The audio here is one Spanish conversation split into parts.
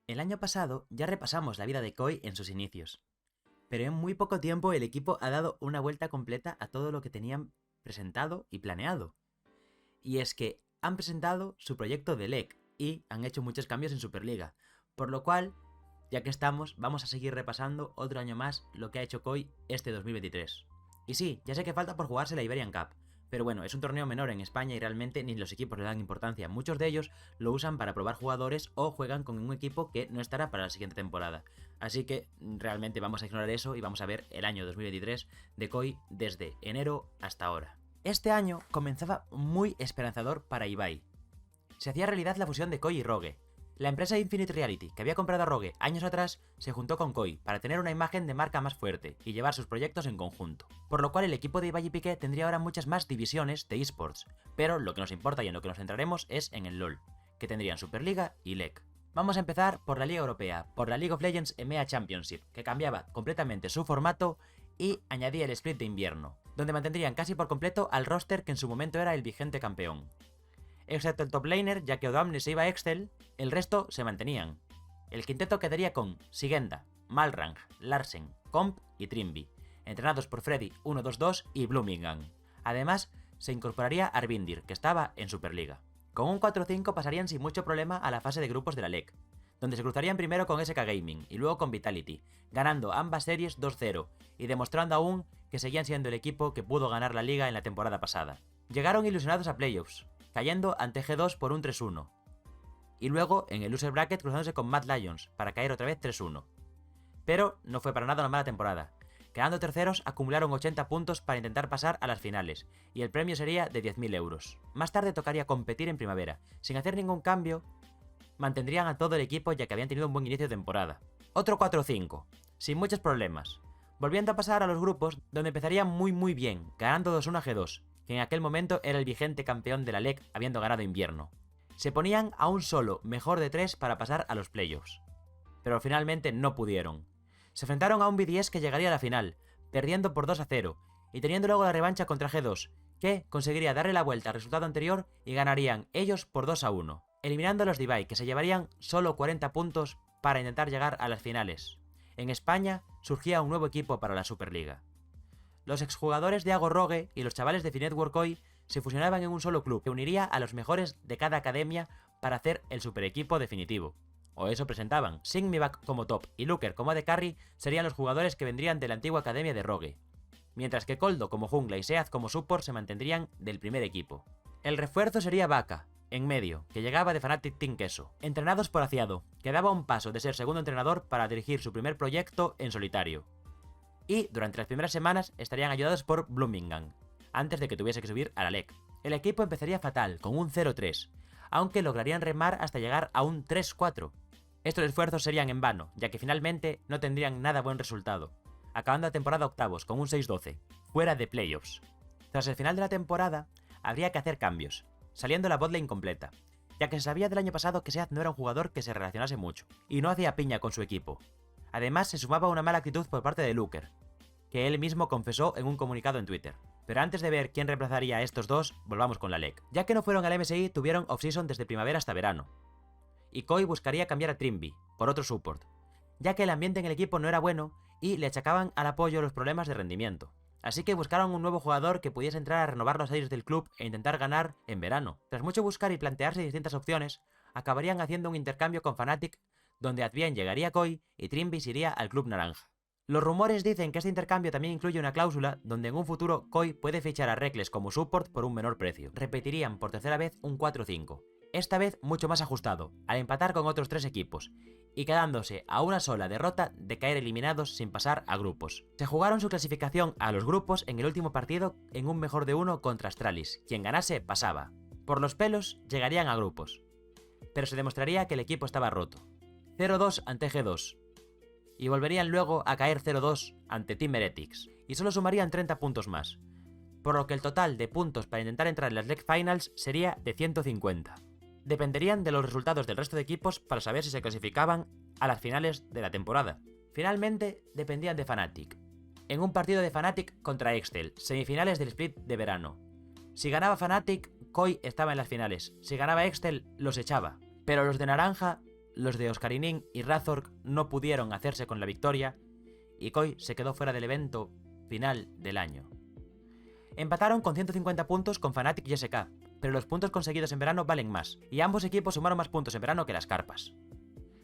El año pasado ya repasamos la vida de Koi en sus inicios, pero en muy poco tiempo el equipo ha dado una vuelta completa a todo lo que tenían presentado y planeado. Y es que han presentado su proyecto de LEC y han hecho muchos cambios en Superliga, por lo cual, ya que estamos, vamos a seguir repasando otro año más lo que ha hecho Koi este 2023. Y sí, ya sé que falta por jugarse la Iberian Cup, pero bueno, es un torneo menor en España y realmente ni los equipos le dan importancia. Muchos de ellos lo usan para probar jugadores o juegan con un equipo que no estará para la siguiente temporada. Así que realmente vamos a ignorar eso y vamos a ver el año 2023 de Koi desde enero hasta ahora. Este año comenzaba muy esperanzador para Ibai. Se hacía realidad la fusión de Koi y Rogue. La empresa Infinite Reality, que había comprado a Rogue años atrás, se juntó con Koi para tener una imagen de marca más fuerte y llevar sus proyectos en conjunto. Por lo cual el equipo de Ibai y Piqué tendría ahora muchas más divisiones de esports, pero lo que nos importa y en lo que nos centraremos es en el LoL, que tendrían Superliga y LEC. Vamos a empezar por la Liga Europea, por la League of Legends EMEA Championship, que cambiaba completamente su formato y añadía el split de invierno, donde mantendrían casi por completo al roster que en su momento era el vigente campeón. Excepto el top laner, ya que Odamne se iba a Excel, el resto se mantenían. El quinteto quedaría con Sigenda, Malrang, Larsen, Comp y Trimby, entrenados por Freddy 122 y Bloomingham. Además, se incorporaría Arvindir, que estaba en Superliga. Con un 4-5 pasarían sin mucho problema a la fase de grupos de la LEC, donde se cruzarían primero con SK Gaming y luego con Vitality, ganando ambas series 2-0 y demostrando aún que seguían siendo el equipo que pudo ganar la liga en la temporada pasada. Llegaron ilusionados a playoffs, cayendo ante G2 por un 3-1. Y luego en el loser bracket cruzándose con Mad Lions para caer otra vez 3-1. Pero no fue para nada una mala temporada. Quedando terceros acumularon 80 puntos para intentar pasar a las finales, y el premio sería de 10.000 euros. Más tarde tocaría competir en primavera. Sin hacer ningún cambio, mantendrían a todo el equipo ya que habían tenido un buen inicio de temporada. Otro 4-5, sin muchos problemas. Volviendo a pasar a los grupos, donde empezarían muy bien, ganando 2-1 a G2, que en aquel momento era el vigente campeón de la LEC habiendo ganado invierno. Se ponían a un solo mejor de 3 para pasar a los playoffs, pero finalmente no pudieron. Se enfrentaron a un BDS que llegaría a la final, perdiendo por 2-0, y teniendo luego la revancha contra G2, que conseguiría darle la vuelta al resultado anterior y ganarían ellos por 2-1, eliminando a los de Ibai, que se llevarían solo 40 puntos para intentar llegar a las finales. En España surgía un nuevo equipo para la Superliga. Los exjugadores de Ago Rogue y los chavales de Finetwork hoy se fusionaban en un solo club que uniría a los mejores de cada academia para hacer el super equipo definitivo. O eso presentaban. Sigmivac como top y Looker como AD Carry serían los jugadores que vendrían de la antigua academia de Rogue, mientras que Coldo como jungla y Seaz como support se mantendrían del primer equipo. El refuerzo sería Vaca, en medio, que llegaba de Fnatic Team Queso, entrenados por Aciado, que daba un paso de ser segundo entrenador para dirigir su primer proyecto en solitario. Y durante las primeras semanas estarían ayudados por Bloomingham, antes de que tuviese que subir a la LEC. El equipo empezaría fatal, con un 0-3, aunque lograrían remar hasta llegar a un 3-4. Estos esfuerzos serían en vano, ya que finalmente no tendrían nada buen resultado, acabando la temporada octavos con un 6-12, fuera de playoffs. Tras el final de la temporada, habría que hacer cambios, saliendo la botlane completa, ya que se sabía del año pasado que Seaz no era un jugador que se relacionase mucho, y no hacía piña con su equipo. Además, se sumaba una mala actitud por parte de Looker, que él mismo confesó en un comunicado en Twitter. Pero antes de ver quién reemplazaría a estos dos, volvamos con la LEC. Ya que no fueron al MSI, tuvieron off-season desde primavera hasta verano. Y Koi buscaría cambiar a Trimby, por otro support, ya que el ambiente en el equipo no era bueno y le achacaban al apoyo los problemas de rendimiento. Así que buscaron un nuevo jugador que pudiese entrar a renovar los aires del club e intentar ganar en verano. Tras mucho buscar y plantearse distintas opciones, acabarían haciendo un intercambio con Fnatic, donde Advienne llegaría a Koi y Trimby se iría al club naranja. Los rumores dicen que este intercambio también incluye una cláusula donde en un futuro Koi puede fichar a Reckless como support por un menor precio. Repetirían por tercera vez un 4-5, esta vez mucho más ajustado, al empatar con otros 3 equipos, y quedándose a una sola derrota de caer eliminados sin pasar a grupos. Se jugaron su clasificación a los grupos en el último partido en un mejor de 1 contra Astralis. Quien ganase pasaba. Por los pelos llegarían a grupos, pero se demostraría que el equipo estaba roto. 0-2 ante G2, y volverían luego a caer 0-2 ante Team Heretics, y solo sumarían 30 puntos más, por lo que el total de puntos para intentar entrar en las LEC Finals sería de 150. Dependerían de los resultados del resto de equipos para saber si se clasificaban a las finales de la temporada. Finalmente, dependían de Fnatic, en un partido de Fnatic contra Excel, semifinales del split de verano. Si ganaba Fnatic, Koi estaba en las finales, si ganaba Excel, los echaba, pero los de naranja los de Oscarinin y Razork no pudieron hacerse con la victoria y Koi se quedó fuera del evento final del año. Empataron con 150 puntos con Fnatic y SK, pero los puntos conseguidos en verano valen más, y ambos equipos sumaron más puntos en verano que las carpas.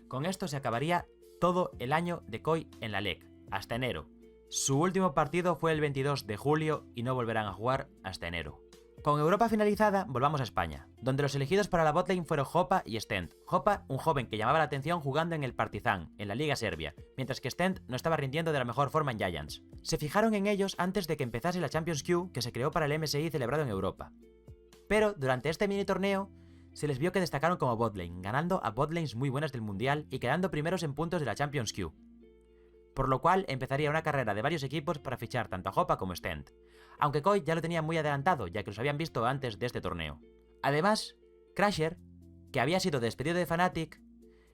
Con esto se acabaría todo el año de Koi en la LEC, hasta enero. Su último partido fue el 22 de julio y no volverán a jugar hasta enero. Con Europa finalizada, volvamos a España, donde los elegidos para la botlane fueron Hopa y Stent. Hopa, un joven que llamaba la atención jugando en el Partizan, en la Liga Serbia, mientras que Stent no estaba rindiendo de la mejor forma en Giants. Se fijaron en ellos antes de que empezase la Champions Queue que se creó para el MSI celebrado en Europa. Pero durante este mini torneo, se les vio que destacaron como botlane, ganando a botlanes muy buenas del mundial y quedando primeros en puntos de la Champions Queue. Por lo cual empezaría una carrera de varios equipos para fichar tanto a Hopa como Stent, aunque Koi ya lo tenía muy adelantado, ya que los habían visto antes de este torneo. Además, Crusher, que había sido despedido de Fnatic,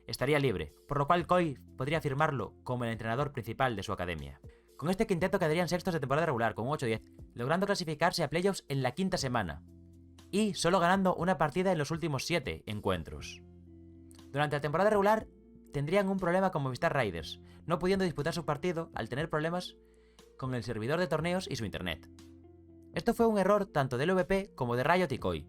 estaría libre, por lo cual Koi podría firmarlo como el entrenador principal de su academia. Con este quinteto quedarían sextos de temporada regular, con 8-10, logrando clasificarse a playoffs en la quinta semana, y solo ganando una partida en los últimos 7 encuentros. Durante la temporada regular tendrían un problema con Movistar Riders, no pudiendo disputar su partido al tener problemas con el servidor de torneos y su internet. Esto fue un error tanto del LVP como de Riot y Koi,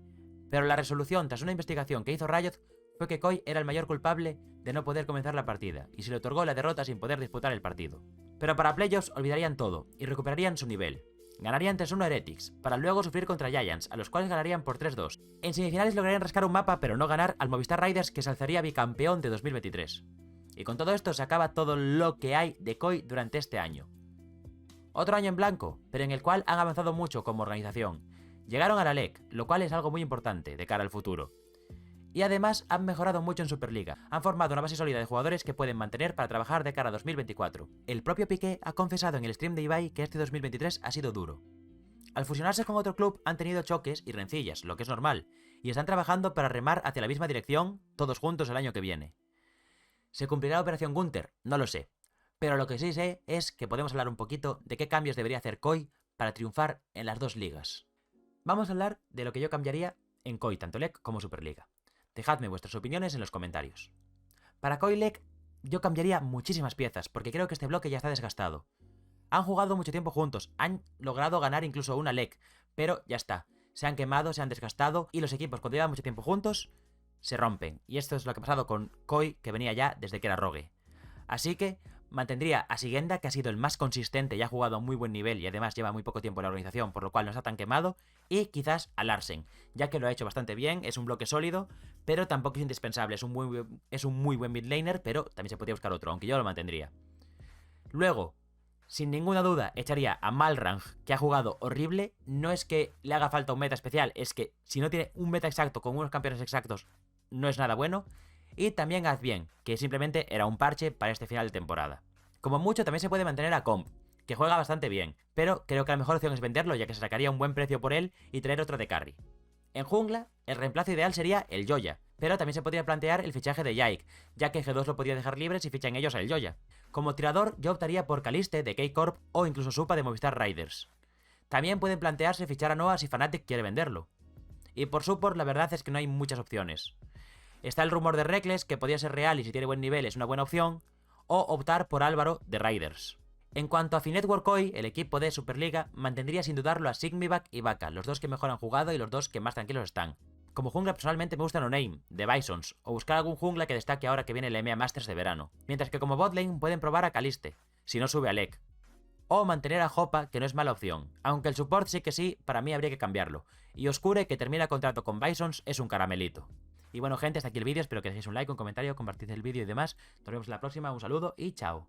pero la resolución tras una investigación que hizo Riot fue que Koi era el mayor culpable de no poder comenzar la partida, y se le otorgó la derrota sin poder disputar el partido. Pero para playoffs olvidarían todo, y recuperarían su nivel. Ganarían 3-1 a Heretics, para luego sufrir contra Giants, a los cuales ganarían por 3-2. En semifinales lograrían rascar un mapa, pero no ganar al Movistar Riders, que se alzaría bicampeón de 2023. Y con todo esto se acaba todo lo que hay de Koi durante este año. Otro año en blanco, pero en el cual han avanzado mucho como organización. Llegaron a la LEC, lo cual es algo muy importante de cara al futuro. Y además han mejorado mucho en Superliga, han formado una base sólida de jugadores que pueden mantener para trabajar de cara a 2024. El propio Piqué ha confesado en el stream de Ibai que este 2023 ha sido duro. Al fusionarse con otro club han tenido choques y rencillas, lo que es normal, y están trabajando para remar hacia la misma dirección, todos juntos el año que viene. ¿Se cumplirá la Operación Gunther? No lo sé. Pero lo que sí sé es que podemos hablar un poquito de qué cambios debería hacer Koi para triunfar en las dos ligas. Vamos a hablar de lo que yo cambiaría en Koi, tanto LEC como Superliga. Dejadme vuestras opiniones en los comentarios. Para Koi LEC yo cambiaría muchísimas piezas, porque creo que este bloque ya está desgastado. Han jugado mucho tiempo juntos, han logrado ganar incluso una LEC, pero ya está. Se han quemado, se han desgastado, y los equipos cuando llevan mucho tiempo juntos se rompen. Y esto es lo que ha pasado con Koi, que venía ya desde que era Rogue. Así que mantendría a Sigenda, que ha sido el más consistente y ha jugado a muy buen nivel y además lleva muy poco tiempo en la organización, por lo cual no está tan quemado, y quizás a Larsen, ya que lo ha hecho bastante bien, es un bloque sólido, pero tampoco es indispensable, es un muy buen mid laner, pero también se podría buscar otro, aunque yo lo mantendría. Luego, sin ninguna duda, echaría a Malrang, que ha jugado horrible. No es que le haga falta un meta especial, es que si no tiene un meta exacto con unos campeones exactos, no es nada bueno. Y también a Advien, que simplemente era un parche para este final de temporada. Como mucho también se puede mantener a Comp, que juega bastante bien, pero creo que la mejor opción es venderlo, ya que se sacaría un buen precio por él y traer otro de carry. En jungla, el reemplazo ideal sería el Yoya, pero también se podría plantear el fichaje de Yike, ya que G2 lo podría dejar libre si fichan ellos al Yoya. Como tirador, yo optaría por Kaliste de K-Corp o incluso Supa de Movistar Riders. También pueden plantearse fichar a Noah si Fnatic quiere venderlo. Y por support, la verdad es que no hay muchas opciones. Está el rumor de Reckless, que podría ser real y si tiene buen nivel es una buena opción, o optar por Álvaro de Riders. En cuanto a Finetwork Koi, el equipo de Superliga mantendría sin dudarlo a Sigmivac y Vaca, los dos que mejor han jugado y los dos que más tranquilos están. Como jungla personalmente me gusta No Name, de Bisons, o buscar algún jungla que destaque ahora que viene el EMEA Masters de verano. Mientras que como botlane pueden probar a Kaliste, si no sube a LEC. O mantener a Hopa, que no es mala opción, aunque el support sí que sí, para mí habría que cambiarlo. Y Oscure, que termina contrato con Bisons, es un caramelito. Y bueno gente, hasta aquí el vídeo, espero que dejéis un like, un comentario, compartid el vídeo y demás. Nos vemos en la próxima, un saludo y chao.